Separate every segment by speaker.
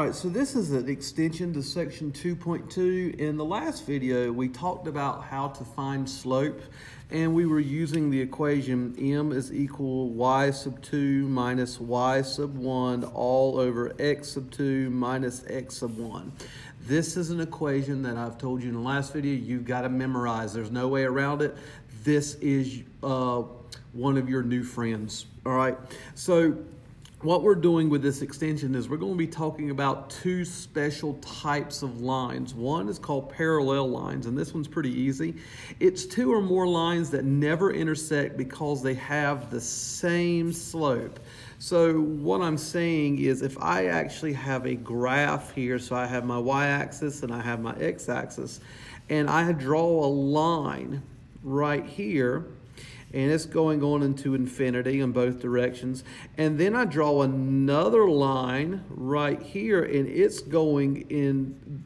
Speaker 1: right, so this is an extension to section 2.2. In the last video, we talked about how to find slope, and we were using the equation m is equal y sub 2 minus y sub 1 all over x sub 2 minus x sub 1. This is an equation that I've told you in the last video you've got to memorize. There's no way around it. This is one of your new friends, all right? So what we're doing with this extension is we're going to be talking about two special types of lines. One is called parallel lines, and this one's pretty easy. It's two or more lines that never intersect because they have the same slope. So what I'm saying is if I actually have a graph here, so I have my y-axis and I have my x-axis, and I draw a line right here, and it's going on into infinity in both directions. And then I draw another line right here, and it's going in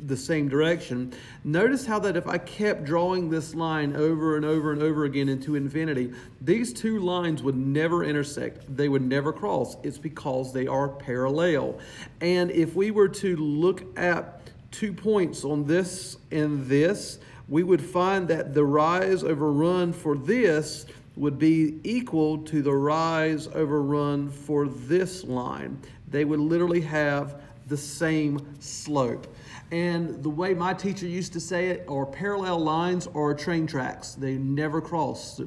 Speaker 1: the same direction. Notice how that if I kept drawing this line over and over and over again into infinity, these two lines would never intersect. They would never cross. It's because they are parallel. And if we were to look at 2 points on this and this, we would find that the rise over run for this would be equal to the rise over run for this line. They would literally have the same slope. And the way my teacher used to say it, are parallel lines or train tracks. They never cross.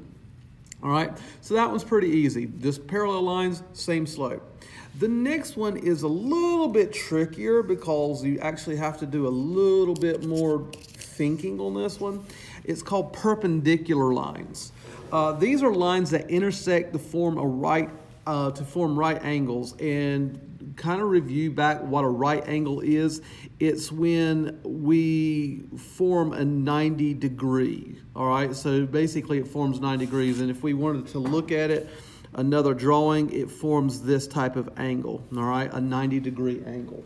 Speaker 1: All right, so that one's pretty easy. Just parallel lines, same slope. The next one is a little bit trickier because you actually have to do a little bit more thinking on this one. It's called perpendicular lines. These are lines that intersect to form right angles. And kind of review back what a right angle is. It's when we form a 90 degree. All right, so basically it forms 90 degrees. And if we wanted to look at it, another drawing, it forms this type of angle. All right, a 90-degree angle.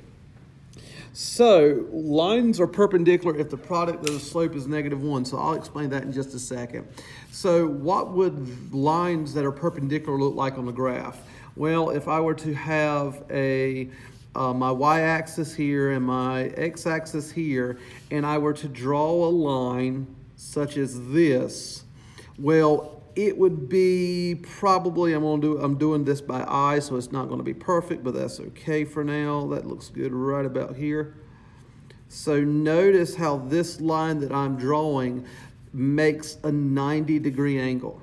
Speaker 1: So lines are perpendicular if the product of the slope is -1. So I'll explain that in just a second. So what would lines that are perpendicular look like on the graph? Well, if I were to have my y-axis here and my x-axis here, and I were to draw a line such as this, well, it would be probably, I'm doing this by eye, so it's not going to be perfect, but that's okay for now. That looks good right about here. So notice how this line that I'm drawing makes a 90-degree angle.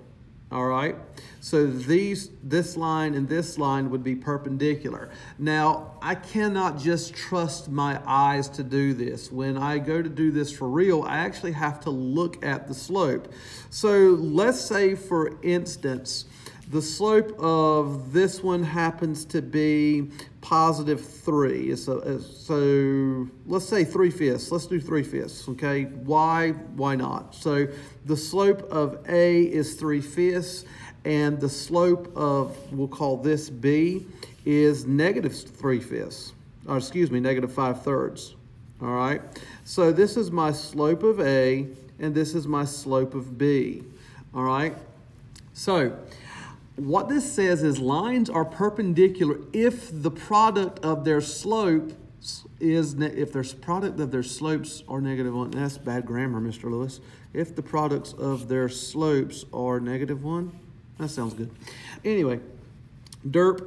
Speaker 1: All right, so this line and this line would be perpendicular. Now, I cannot just trust my eyes to do this. When I go to do this for real, I actually have to look at the slope. So let's say, for instance, the slope of this one happens to be +3. So let's say 3/5. Let's do 3/5, okay? Why not? So the slope of A is 3/5, and the slope of, we'll call this B, is -3/5. Or excuse me, -5/3. All right? So this is my slope of A, and this is my slope of B. All right? So what this says is lines are perpendicular if the product of their slopes is, if their product of their slopes are -1. That's bad grammar, Mr. Lewis. If the products of their slopes are -1, that sounds good. Anyway, derp.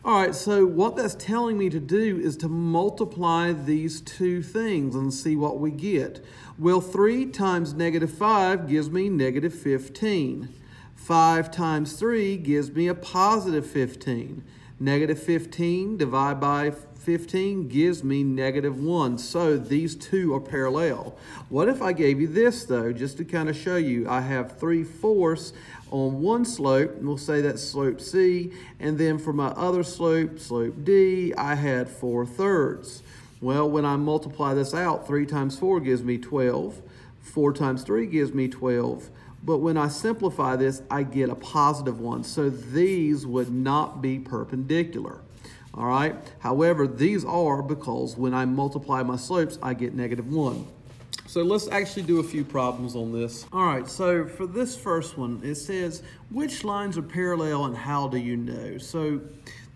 Speaker 1: All right, so what that's telling me to do is to multiply these two things and see what we get. Well, 3 times -5 gives me -15. 5 times 3 gives me a +15. -15 divided by 15 gives me -1. So these two are parallel. What if I gave you this, though, just to kind of show you? I have 3/4 on one slope, and we'll say that's slope C, and then for my other slope, slope D, I had 4/3. Well, when I multiply this out, 3 times 4 gives me 12. 4 times 3 gives me 12. But when I simplify this, I get a +1. So these would not be perpendicular. All right. However, these are, because when I multiply my slopes, I get -1. So let's actually do a few problems on this. All right, so for this first one, it says, which lines are parallel and how do you know? So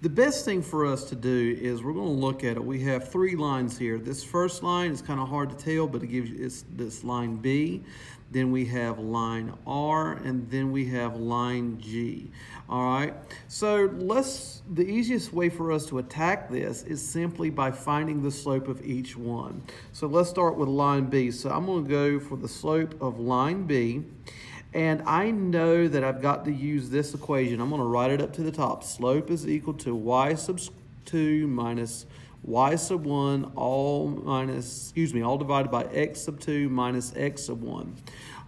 Speaker 1: The best thing for us to do is we're going to look at it. We have 3 lines here. This first line is kind of hard to tell, but it gives you this line B. Then we have line R, and then we have line G. All right. So the easiest way for us to attack this is simply by finding the slope of each one. So let's start with line B. So I'm going to go for the slope of line B. And I know that I've got to use this equation. I'm going to write it up to the top. Slope is equal to y sub 2 minus y sub 1 all divided by x sub 2 minus x sub 1.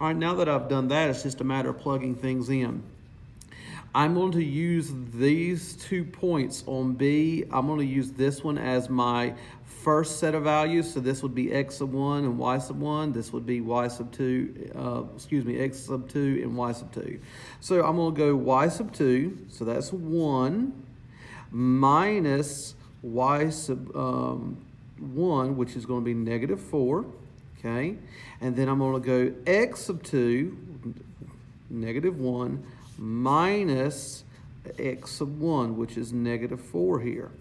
Speaker 1: All right, now that I've done that, it's just a matter of plugging things in. I'm going to use these 2 points on B. I'm going to use this one as my first set of values. So this would be x sub 1 and y sub 1. This would be y sub 2, x sub 2 and y sub 2. So I'm going to go y sub 2, so that's 1, minus y sub 1, which is going to be negative 4, okay? And then I'm going to go x sub 2, negative 1, minus x sub 1, which is negative 4 here.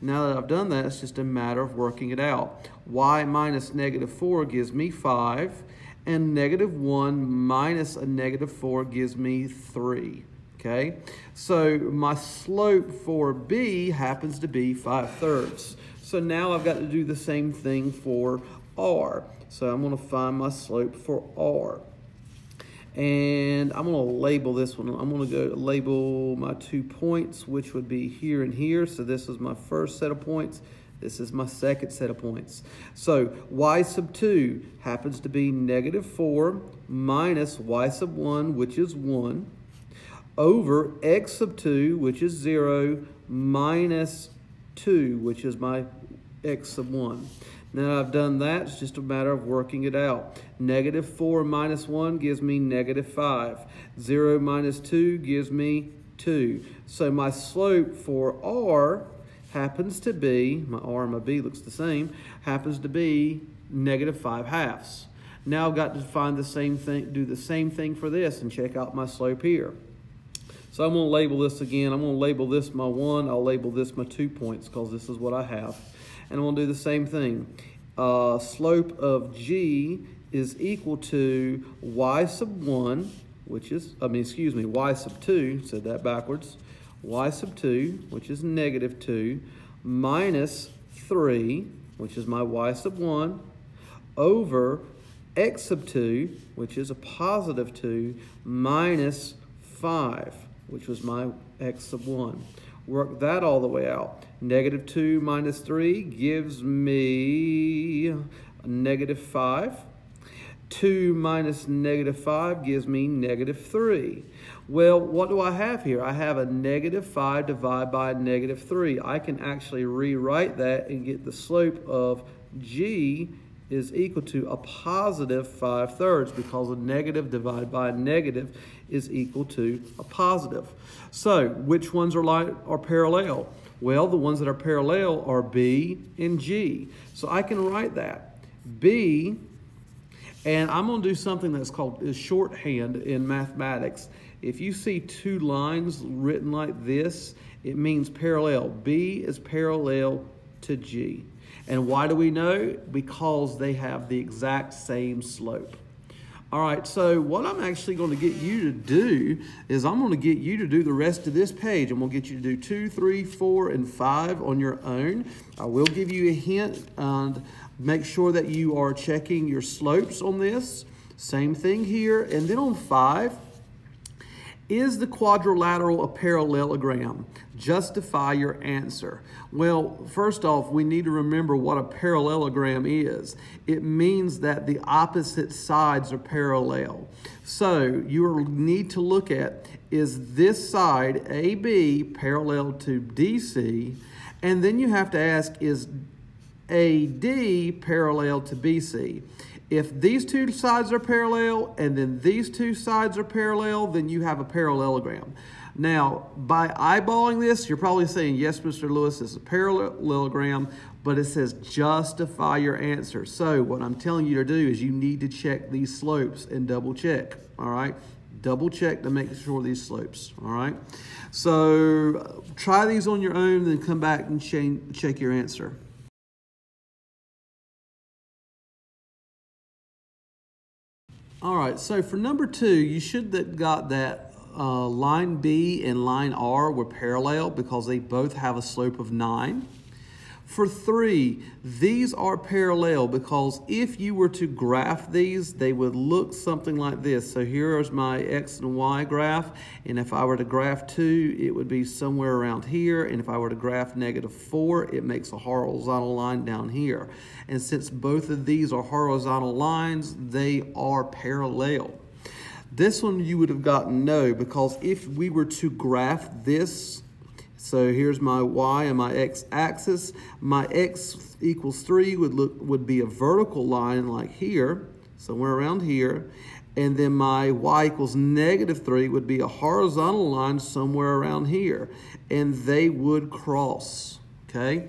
Speaker 1: Now that I've done that, it's just a matter of working it out. Y minus negative 4 gives me 5, and negative 1 minus a negative 4 gives me 3. Okay, so my slope for B happens to be 5/3. So now I've got to do the same thing for R. So I'm going to find my slope for R. And I'm going to label this one. I'm going to go label my 2 points, which would be here and here. So this is my first set of points. This is my second set of points. So y sub 2 happens to be negative 4 minus y sub 1, which is 1, over x sub 2, which is 0, minus 2, which is my x sub 1. Now I've done that, it's just a matter of working it out. Negative 4 minus 1 gives me negative 5. 0 minus 2 gives me 2. So my slope for R happens to be, my R and my B looks the same, happens to be negative 5/2. Now I've got to find the same thing, do the same thing for this and check out my slope here. So I'm going to label this again. I'm going to label this my 1. I'll label this my 2 points because this is what I have. And I'm going to do the same thing. Slope of G is equal to y sub 1, which is, y sub 2, said that backwards. Y sub 2, which is negative 2, minus 3, which is my y sub 1, over x sub 2, which is a positive 2, minus 5, which was my x sub 1. Work that all the way out. Negative 2 minus 3 gives me negative 5. 2 minus negative 5 gives me negative 3. Well, what do I have here? I have a negative 5 divided by a negative 3. I can actually rewrite that and get the slope of G is equal to a positive 5/3 because a negative divided by a negative is equal to a positive. So which ones are parallel? Well, the ones that are parallel are B and G. So I can write that. B, and I'm going to do something that's called shorthand in mathematics. If you see 2 lines written like this, it means parallel. B is parallel to G. And why do we know? Because they have the exact same slope. All right, so what I'm actually going to get you to do is I'm going to get you to do the rest of this page. I'm going to get you to do 2, 3, 4, and 5 on your own. I will give you a hint and make sure that you are checking your slopes on this. Same thing here. And then on 5, is the quadrilateral a parallelogram? Justify your answer. Well, first off, we need to remember what a parallelogram is. It means that the opposite sides are parallel. So you need to look at, is this side AB parallel to DC? And then you have to ask, is AD parallel to BC? If these 2 sides are parallel and then these 2 sides are parallel, then you have a parallelogram. Now, by eyeballing this, you're probably saying, yes, Mr. Lewis, it's a parallelogram, but it says justify your answer. So what I'm telling you to do is you need to check these slopes and double check, all right? double check to make sure these slopes, all right? So try these on your own, then come back and check your answer. All right, so for number 2, you should have got that line B and line R were parallel because they both have a slope of 9. For 3, these are parallel because if you were to graph these, they would look something like this. So here is my X and Y graph, and if I were to graph 2, it would be somewhere around here, and if I were to graph -4, it makes a horizontal line down here. And since both of these are horizontal lines, they are parallel. This one you would have gotten no, because if we were to graph this, so here's my Y and my X axis. My X equals 3 would be a vertical line like here, somewhere around here. And then my Y equals -3 would be a horizontal line somewhere around here. And they would cross, okay?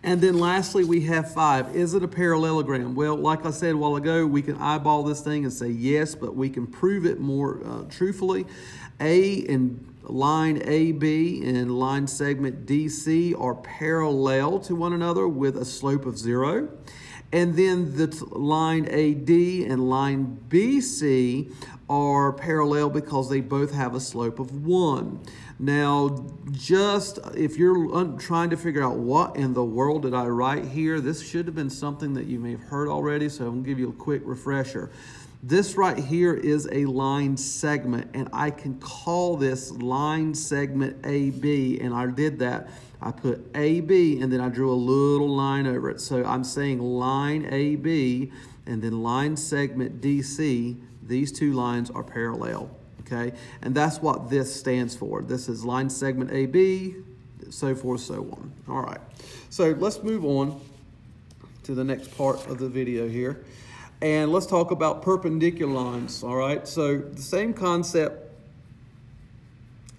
Speaker 1: And then lastly, we have 5. Is it a parallelogram? Well, like I said a while ago, we can eyeball this thing and say yes, but we can prove it more truthfully. Line AB and line segment DC are parallel to one another with a slope of 0. And then the line AD and line BC are parallel because they both have a slope of 1. Now, just if you're trying to figure out what in the world did I write here, this should have been something that you may have heard already, so I'm going to give you a quick refresher. This right here is a line segment, and I can call this line segment AB, and I did that. I put AB, and then I drew a little line over it. So I'm saying line AB, and then line segment DC. These two lines are parallel, okay? And that's what this stands for. This is line segment AB, so forth, so on. All right, so let's move on to the next part of the video here. And let's talk about perpendicular lines, all right? So the same concept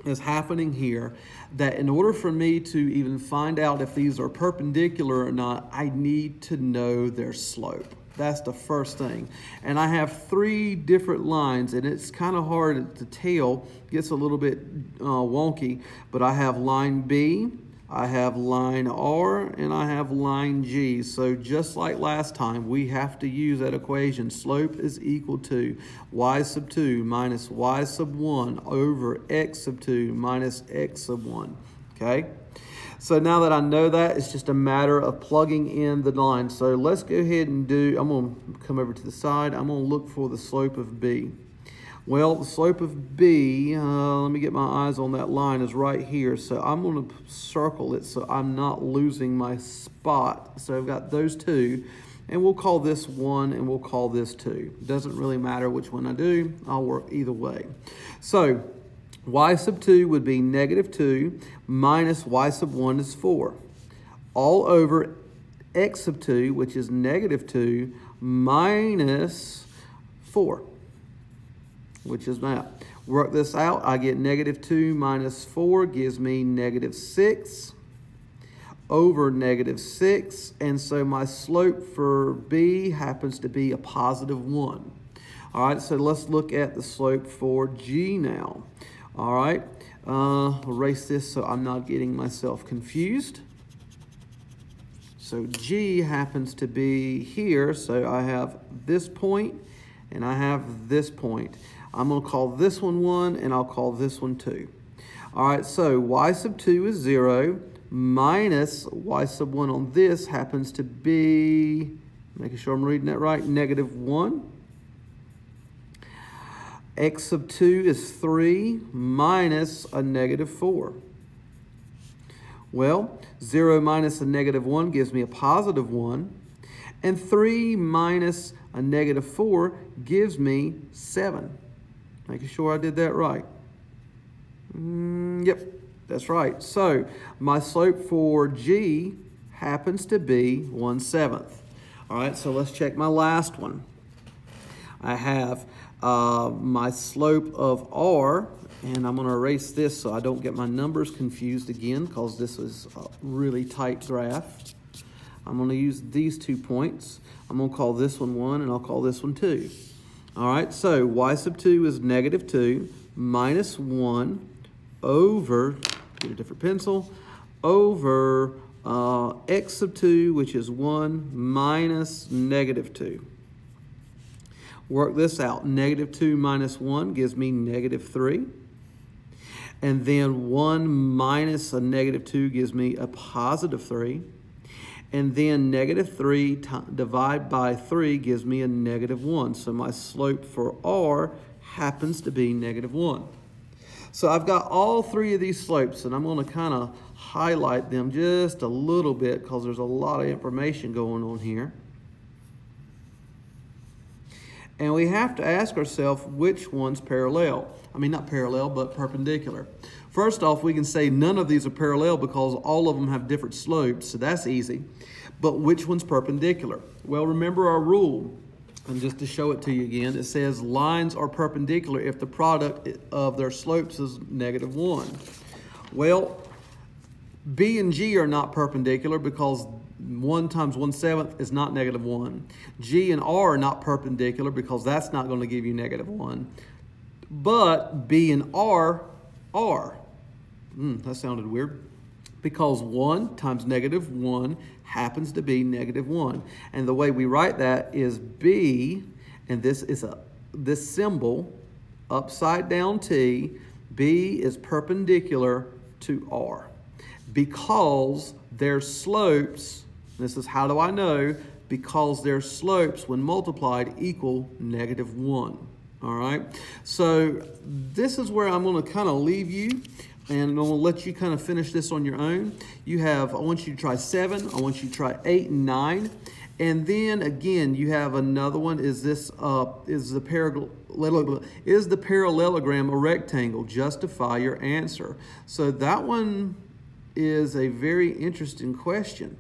Speaker 1: is happening here, that in order for me to even find out if these are perpendicular or not, I need to know their slope. That's the first thing. And I have 3 different lines, and it's kind of hard to tell. It gets a little bit wonky, but I have line B, I have line R, and I have line G. So just like last time, we have to use that equation. Slope is equal to y sub 2 minus y sub 1 over x sub 2 minus x sub 1, okay? So now that I know that, it's just a matter of plugging in the line. So let's go ahead and I'm gonna come over to the side. I'm gonna look for the slope of B. Well, the slope of B, let me get my eyes on that line, is right here. So I'm going to circle it so I'm not losing my spot. So I've got those 2, and we'll call this 1 and we'll call this 2. It doesn't really matter which one I do. I'll work either way. So y sub 2 would be -2 minus y sub 1 is 4. All over x sub 2, which is -2, minus 4. Which is that. Work this out, I get -2 minus 4 gives me -6 over -6, and so my slope for B happens to be a +1. All right, so let's look at the slope for G now. All right, erase this so I'm not getting myself confused. So G happens to be here, so I have this point and I have this point. I'm going to call this one 1, and I'll call this one 2. All right, so y sub 2 is 0, minus y sub 1 on this happens to be, making sure I'm reading that right, -1. X sub 2 is 3, minus a -4. Well, 0 minus a -1 gives me a +1, and 3 minus a -4 gives me 7. Making sure I did that right. Yep, that's right. So my slope for G happens to be 1/7. All right, so let's check my last one. I have my slope of R, and I'm going to erase this so I don't get my numbers confused again, because this is a really tight graph. I'm going to use these 2 points. I'm going to call this one 1, and I'll call this one 2. All right, so y sub 2 is negative 2 minus 1 over, get a different pencil, over x sub 2, which is 1 minus negative 2. Work this out. Negative 2 minus 1 gives me negative 3. And then 1 minus a negative 2 gives me a positive 3. And then negative 3 divided by 3 gives me a negative 1. So my slope for r happens to be negative 1. So I've got all three of these slopes, and I'm going to kind of highlight them just a little bit because there's a lot of information going on here. And we have to ask ourselves which one's parallel. I mean, not parallel, but perpendicular. First off, we can say none of these are parallel because all of them have different slopes, so that's easy. But which one's perpendicular? Well, remember our rule. And just to show it to you again, it says lines are perpendicular if the product of their slopes is negative 1. Well, B and G are not perpendicular because 1 times 1/7 is not negative 1. G and R are not perpendicular because that's not going to give you negative 1. But B and R are. That sounded weird. Because 1 times negative 1 happens to be negative 1. And the way we write that is B, and this is this symbol, upside down T, B is perpendicular to R. Because their slopes, this is how do I know? Because their slopes, when multiplied, equal negative 1. All right? So this is where I'm going to kind of leave you. And I'm going to let you kind of finish this on your own. You have, I want you to try 7. I want you to try 8 and 9. And then again, you have another one. Is the parallelogram a rectangle? Justify your answer. So that one is a very interesting question.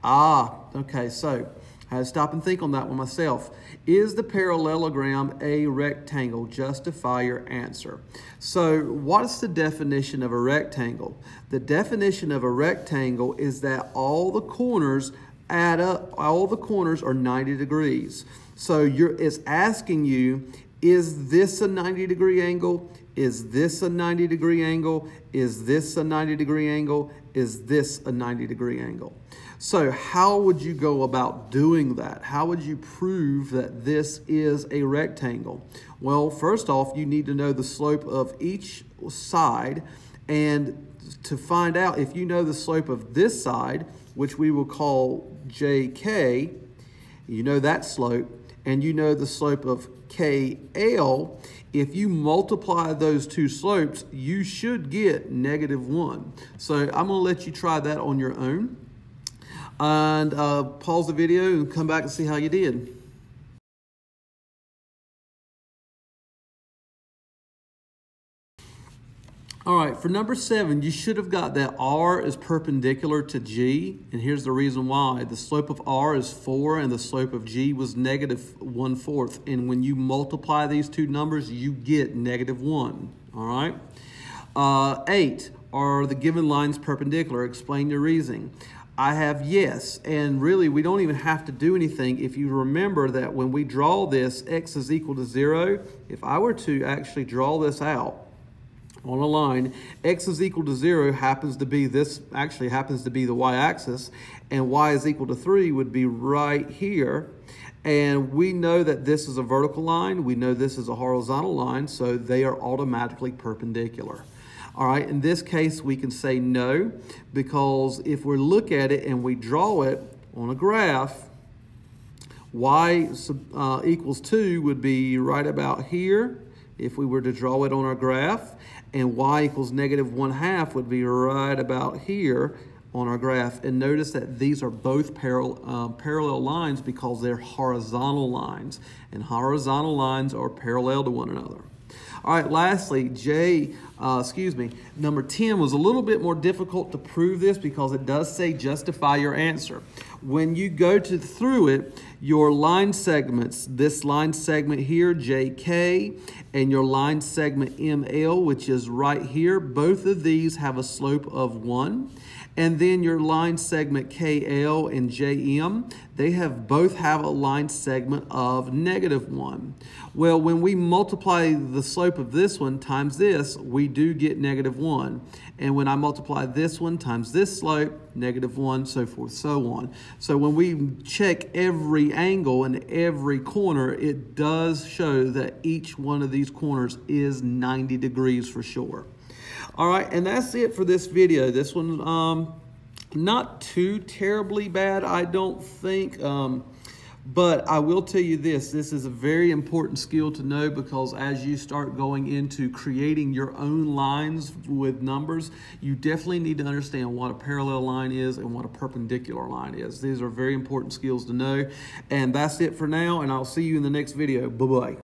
Speaker 1: Okay, so I had to stop and think on that one myself. Is the parallelogram a rectangle? Justify your answer. So what's the definition of a rectangle? The definition of a rectangle is that all the corners add up, all the corners are 90 degrees. So it's asking you, is this a 90-degree angle? Is this a 90-degree angle? Is this a 90-degree angle? Is this a 90-degree angle? So how would you go about doing that? How would you prove that this is a rectangle? Well, first off, you need to know the slope of each side. And to find out if you know the slope of this side, which we will call JK, you know that slope, and you know the slope of KL, if you multiply those two slopes, you should get negative 1. So I'm going to let you try that on your own. And pause the video and come back and see how you did. All right, for number 7, you should have got that R is perpendicular to G, and here's the reason why. The slope of R is 4, and the slope of G was negative 1/4, and when you multiply these two numbers, you get negative 1, all right? 8, are the given lines perpendicular? Explain your reasoning. I have yes, and really we don't even have to do anything. If you remember that when we draw this, x is equal to 0, if I were to actually draw this out on a line, x is equal to 0 happens to be this, actually happens to be the y-axis, and y is equal to 3 would be right here. And we know that this is a vertical line, we know this is a horizontal line, so they are automatically perpendicular. All right, in this case, we can say no, because if we look at it and we draw it on a graph, y equals 2 would be right about here if we were to draw it on our graph, and y equals negative 1/2 would be right about here on our graph. And notice that these are both parallel lines because they're horizontal lines, and horizontal lines are parallel to one another. All right, lastly, number 10 was a little bit more difficult to prove this because it does say justify your answer. When you go through it, your line segments, this line segment here, JK, and your line segment ML, which is right here, both of these have a slope of 1. And then your line segment KL and JM, they both have a line segment of -1. Well, when we multiply the slope of this one times this, we do get -1. And when I multiply this one times this slope, -1, so forth, so on. So when we check every angle and every corner, it does show that each one of these corners is 90 degrees for sure. All right, and that's it for this video. This one, not too terribly bad, I don't think. But I will tell you this is a very important skill to know, because as you start going into creating your own lines with numbers, you definitely need to understand what a parallel line is and what a perpendicular line is. These are very important skills to know. And that's it for now, and I'll see you in the next video. Bye-bye.